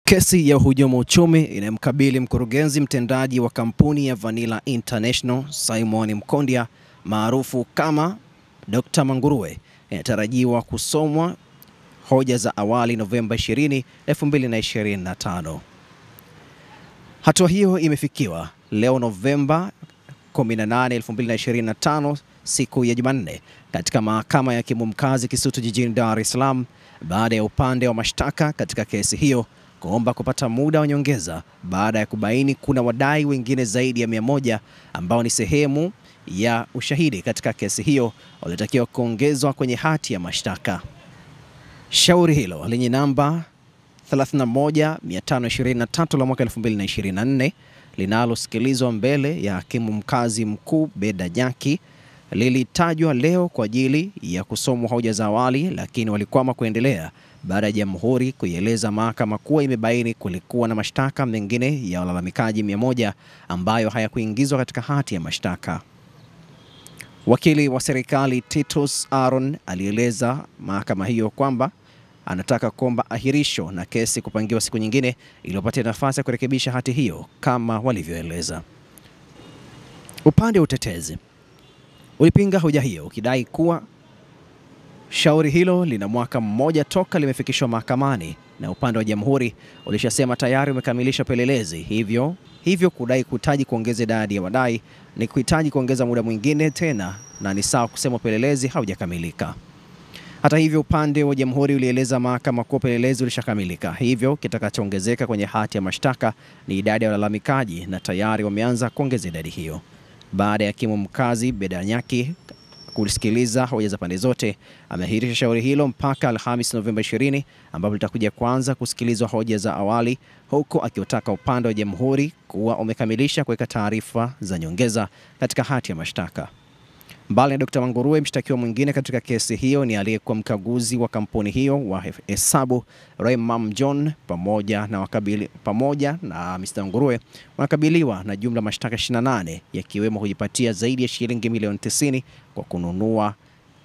Kesi ya uhujumu uchumi inayomkabili mkurugenzi mtendaji wa kampuni ya Vanilla International Simon Mkondia maarufu kama Dr. Manguruwe inatarajiwa kusomwa hoja za awali Novemba 20, 2025. Hatua hiyo imefikiwa leo Novemba 18, 2025 siku ya Jumanne katika mahakama ya hakimu mkazi Kisutu jijini Dar es Salaam baada ya upande wa mashtaka katika kesi hiyo kuomba kupata muda wa nyongeza baada ya kubaini kuna wadai wengine zaidi ya 100 ambao ni sehemu ya ushahidi katika kesi hiyo walitakiwa kuongezwa kwenye hati ya mashtaka. Shauri hilo lenye namba 31523 la mwaka 2024 linalosikilizwa mbele ya hakimu mkazi mkuu Beda Nyaki lilitajwa leo kwa ajili ya kusomwa hoja za awali, lakini walikwama kuendelea baada ya jamhuri kuieleza mahakama kuwa imebaini kulikuwa na mashtaka mengine ya walalamikaji 100 ambayo hayakuingizwa katika hati ya mashtaka. Wakili wa serikali Titus Aaron alieleza mahakama hiyo kwamba anataka kuomba ahirisho na kesi kupangiwa siku nyingine ili wapate nafasi ya kurekebisha hati hiyo kama walivyoeleza. Upande wa utetezi ulipinga hoja hiyo ukidai kuwa shauri hilo lina mwaka mmoja toka limefikishwa mahakamani na upande wa jamhuri ulishasema tayari umekamilisha upelelezi, hivyo kudai kuhitaji kuongeza idadi ya wadai ni kuhitaji kuongeza muda mwingine tena na ni sawa kusema upelelezi haujakamilika. Hata hivyo upande wa jamhuri ulieleza mahakama kuwa upelelezi ulishakamilika, hivyo kitakachoongezeka kwenye hati ya mashtaka ni idadi ya walalamikaji na tayari wameanza kuongeza idadi hiyo. Baada ya hakimu mkazi Beda Nyaki kusikiliza hoja za pande zote, ameahirisha shauri hilo mpaka Alhamisi Novemba 20 ambapo litakuja kwanza kusikilizwa hoja za awali, huko akiutaka upande wa jamhuri kuwa umekamilisha kuweka taarifa za nyongeza katika hati ya mashtaka. Mbali na Dr. Manguruwe, mshtakiwa mwingine katika kesi hiyo ni aliyekuwa mkaguzi wa kampuni hiyo wa hesabu Raymond John pamoja na Mr. Manguruwe wanakabiliwa na jumla mashtaka 28 yakiwemo kujipatia zaidi ya shilingi milioni 90 kwa kununua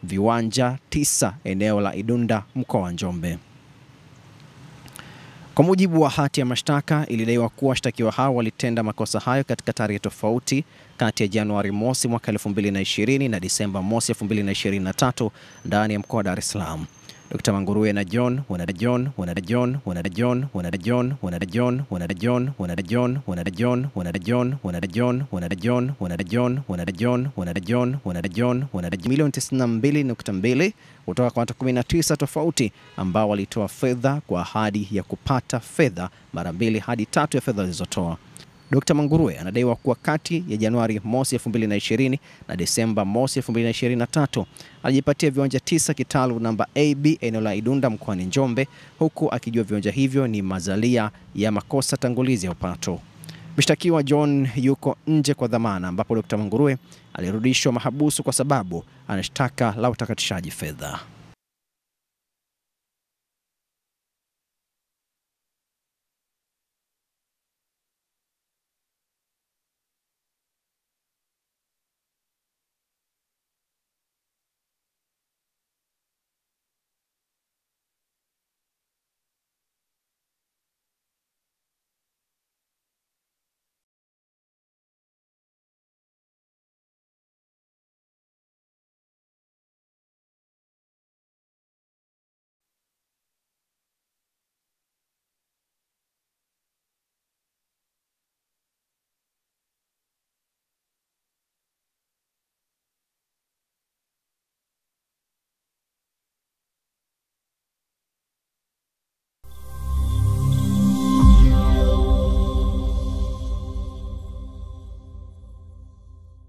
viwanja 9 eneo la Idunda mkoa wa Njombe. Kwa mujibu wa hati ya mashtaka, ilidaiwa kuwa washtakiwa hao walitenda makosa hayo katika tarehe tofauti kati ya Januari mosi mwaka 2020 na Disemba mosi 2023 ndani ya mkoa wa Dar es Salaam. Dr. Manguruwe na John milioni 92.2 kutoka kwa watu 19 tofauti ambao walitoa fedha kwa ahadi ya kupata fedha mara 2 hadi 3 ya fedha zilizotoa. Dr. Manguruwe anadaiwa kuwa kati ya Januari mosi 2020 na Desemba mosi 2023 alijipatia viwanja 9 kitalu namba AB eneo la Idunda mkoani Njombe, huku akijua viwanja hivyo ni mazalia ya makosa tangulizi ya upato. Mshtakiwa John yuko nje kwa dhamana ambapo Dr. Manguruwe alirudishwa mahabusu kwa sababu anashtaka la utakatishaji fedha.